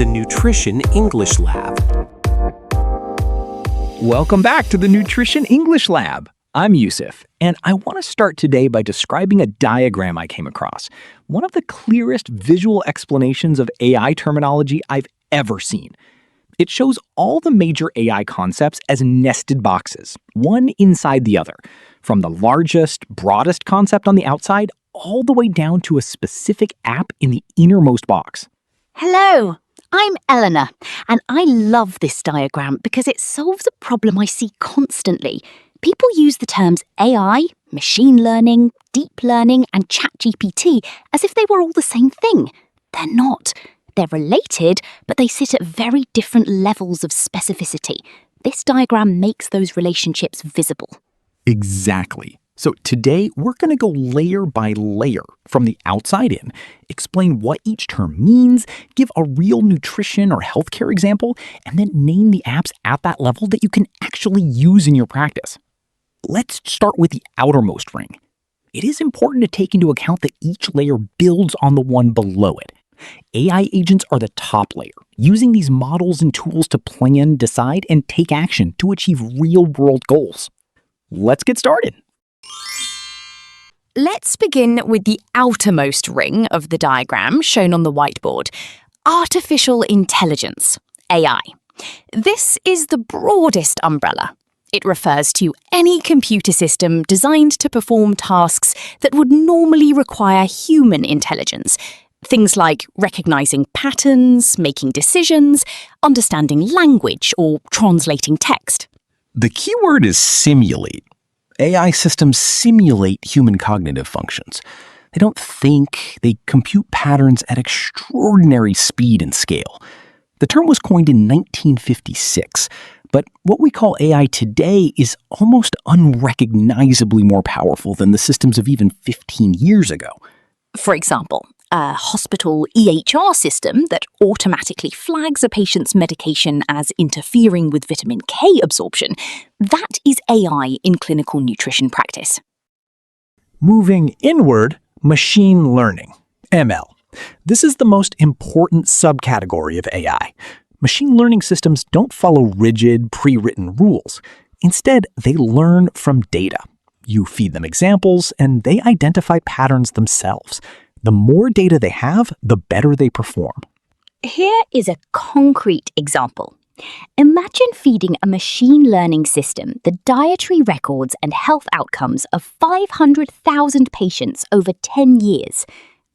the Nutrition English Lab. Welcome back to the Nutrition English Lab. I'm Yusuf, and I want to start today by describing a diagram I came across, one of the clearest visual explanations of AI terminology I've ever seen. It shows all the major AI concepts as nested boxes, one inside the other, from the largest, broadest concept on the outside all the way down to a specific app in the innermost box. Hello, I'm Eleanor, and I love this diagram because it solves a problem I see constantly. People use the terms AI, machine learning, deep learning, and ChatGPT as if they were all the same thing. They're not. They're related, but they sit at very different levels of specificity. This diagram makes those relationships visible. Exactly. So today, we're going to go layer by layer from the outside in, explain what each term means, give a real nutrition or healthcare example, and then name the apps at that level that you can actually use in your practice. Let's start with the outermost ring. It is important to take into account that each layer builds on the one below it. AI agents are the top layer, using these models and tools to plan, decide, and take action to achieve real-world goals. Let's get started. Let's begin with the outermost ring of the diagram shown on the whiteboard. Artificial intelligence, AI. This is the broadest umbrella. It refers to any computer system designed to perform tasks that would normally require human intelligence. Things like recognizing patterns, making decisions, understanding language, or translating text. The key word is simulate. AI systems simulate human cognitive functions. They don't think, they compute patterns at extraordinary speed and scale. The term was coined in 1956, but what we call AI today is almost unrecognizably more powerful than the systems of even 15 years ago. For example, a hospital EHR system that automatically flags a patient's medication as interfering with vitamin K absorption, that is AI in clinical nutrition practice. Moving inward, machine learning, ML. This is the most important subcategory of AI. Machine learning systems don't follow rigid, pre-written rules. Instead, they learn from data. You feed them examples, and they identify patterns themselves. The more data they have, the better they perform. Here is a concrete example. Imagine feeding a machine learning system the dietary records and health outcomes of 500,000 patients over 10 years.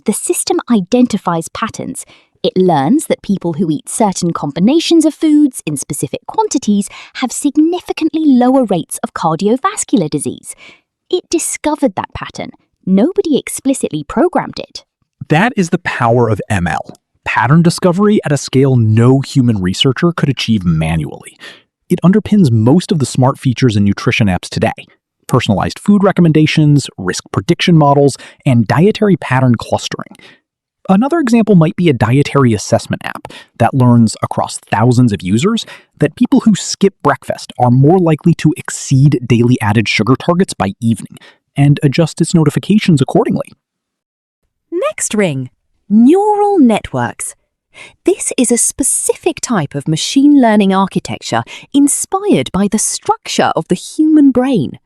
The system identifies patterns. It learns that people who eat certain combinations of foods in specific quantities have significantly lower rates of cardiovascular disease. It discovered that pattern. Nobody explicitly programmed it. That is the power of ML. Pattern discovery at a scale no human researcher could achieve manually. It underpins most of the smart features in nutrition apps today. Personalized food recommendations, risk prediction models, and dietary pattern clustering. Another example might be a dietary assessment app that learns across thousands of users that people who skip breakfast are more likely to exceed daily added sugar targets by evening, and adjust its notifications accordingly. Next ring, neural networks. This is a specific type of machine learning architecture inspired by the structure of the human brain.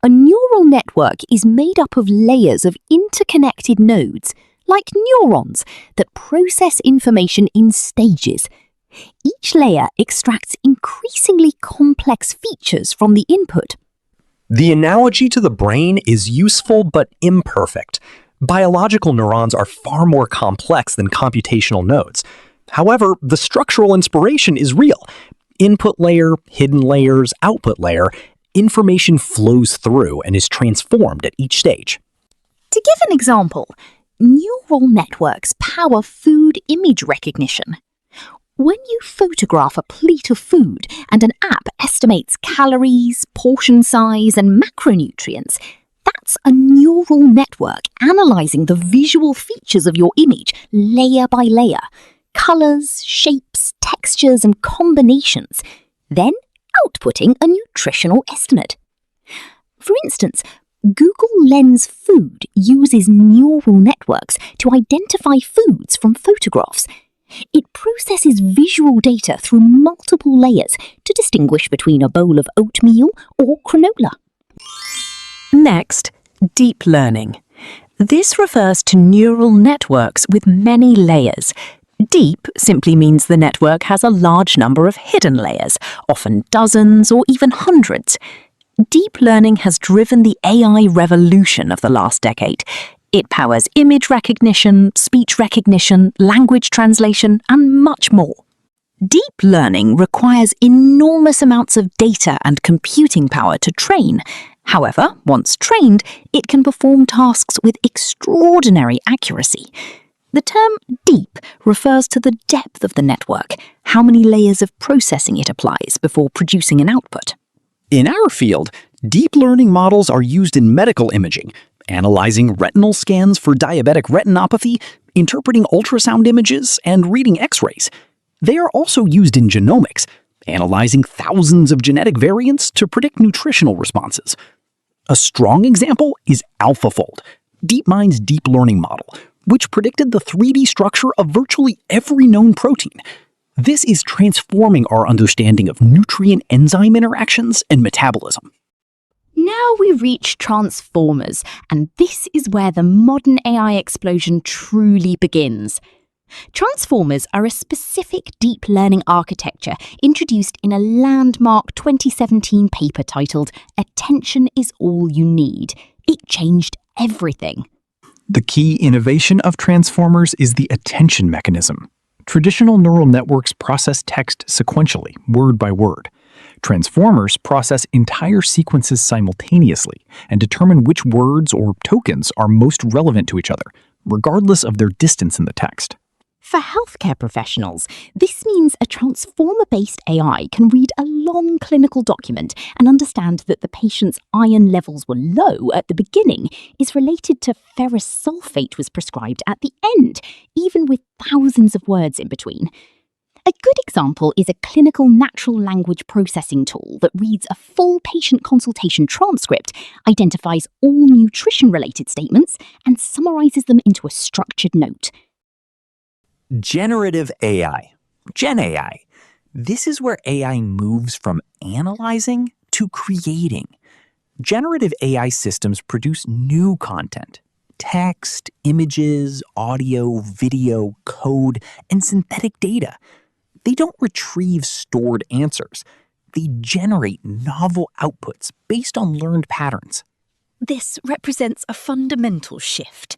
A neural network is made up of layers of interconnected nodes, like neurons, that process information in stages. Each layer extracts increasingly complex features from the input. The analogy to the brain is useful but imperfect. Biological neurons are far more complex than computational nodes. However, the structural inspiration is real. Input layer, hidden layers, output layer, information flows through and is transformed at each stage. To give an example, neural networks power food image recognition. When you photograph a plate of food and an app estimates calories, portion size, and macronutrients, that's a neural network analyzing the visual features of your image layer by layer, colors, shapes, textures, and combinations, then outputting a nutritional estimate. For instance, Google Lens Food uses neural networks to identify foods from photographs. It processes visual data through multiple layers to distinguish between a bowl of oatmeal or granola. Next, deep learning. This refers to neural networks with many layers. Deep simply means the network has a large number of hidden layers, often dozens or even hundreds. Deep learning has driven the AI revolution of the last decade. It powers image recognition, speech recognition, language translation, and much more. Deep learning requires enormous amounts of data and computing power to train. However, once trained, it can perform tasks with extraordinary accuracy. The term deep refers to the depth of the network, how many layers of processing it applies before producing an output. In our field, deep learning models are used in medical imaging, analyzing retinal scans for diabetic retinopathy, interpreting ultrasound images, and reading X-rays. They are also used in genomics, analyzing thousands of genetic variants to predict nutritional responses. A strong example is AlphaFold, DeepMind's deep learning model, which predicted the 3D structure of virtually every known protein. This is transforming our understanding of nutrient-enzyme interactions and metabolism. Now we reach transformers, and this is where the modern AI explosion truly begins. Transformers are a specific deep learning architecture introduced in a landmark 2017 paper titled "Attention is All You Need." It changed everything. The key innovation of transformers is the attention mechanism. Traditional neural networks process text sequentially, word by word. Transformers process entire sequences simultaneously and determine which words or tokens are most relevant to each other, regardless of their distance in the text. For healthcare professionals, this means a transformer-based AI can read a long clinical document and understand that the patient's iron levels were low at the beginning is related to ferrous sulfate was prescribed at the end, even with thousands of words in between. A good example is a clinical natural language processing tool that reads a full patient consultation transcript, identifies all nutrition-related statements, and summarizes them into a structured note. Generative AI, Gen AI. This is where AI moves from analyzing to creating. Generative AI systems produce new content: text, images, audio, video, code, and synthetic data. They don't retrieve stored answers. They generate novel outputs based on learned patterns. This represents a fundamental shift.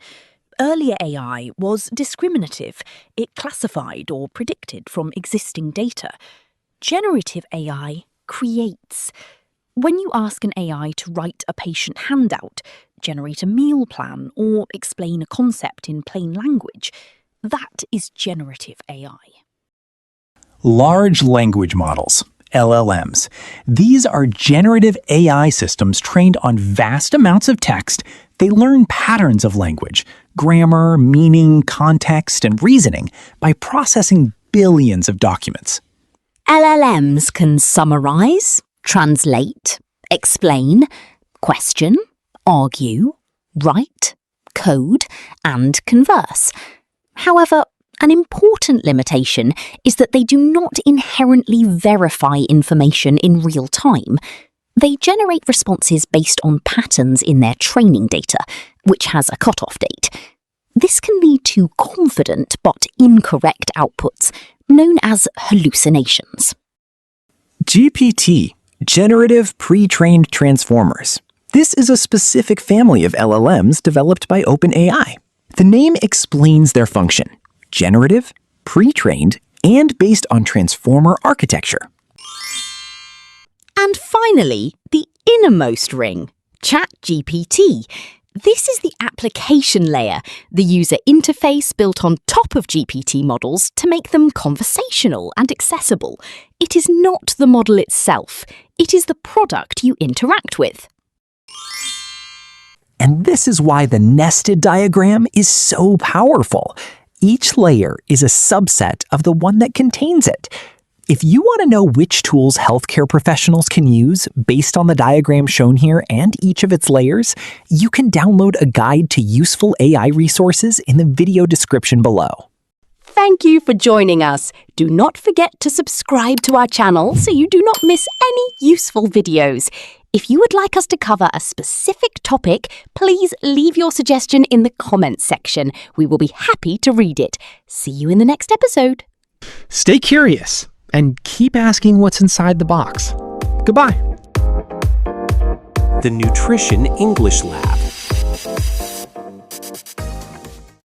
Earlier AI was discriminative. It classified or predicted from existing data. Generative AI creates. When you ask an AI to write a patient handout, generate a meal plan, or explain a concept in plain language, that is generative AI. Large language models, LLMs. These are generative AI systems trained on vast amounts of text. They learn patterns of language, grammar, meaning, context, and reasoning by processing billions of documents. LLMs can summarize, translate, explain, question, argue, write, code, and converse. However, an important limitation is that they do not inherently verify information in real time. They generate responses based on patterns in their training data, which has a cutoff date. This can lead to confident but incorrect outputs, known as hallucinations. GPT, Generative Pre-trained Transformers. This is a specific family of LLMs developed by OpenAI. The name explains their function: generative, pre-trained, and based on transformer architecture. And finally, the innermost ring, ChatGPT. This is the application layer, the user interface built on top of GPT models to make them conversational and accessible. It is not the model itself, it is the product you interact with. And this is why the nested diagram is so powerful. Each layer is a subset of the one that contains it. If you want to know which tools healthcare professionals can use based on the diagram shown here and each of its layers, you can download a guide to useful AI resources in the video description below. Thank you for joining us. Do not forget to subscribe to our channel so you do not miss any useful videos. If you would like us to cover a specific topic, please leave your suggestion in the comments section. We will be happy to read it. See you in the next episode. Stay curious and keep asking what's inside the box. Goodbye. The Nutrition English Lab.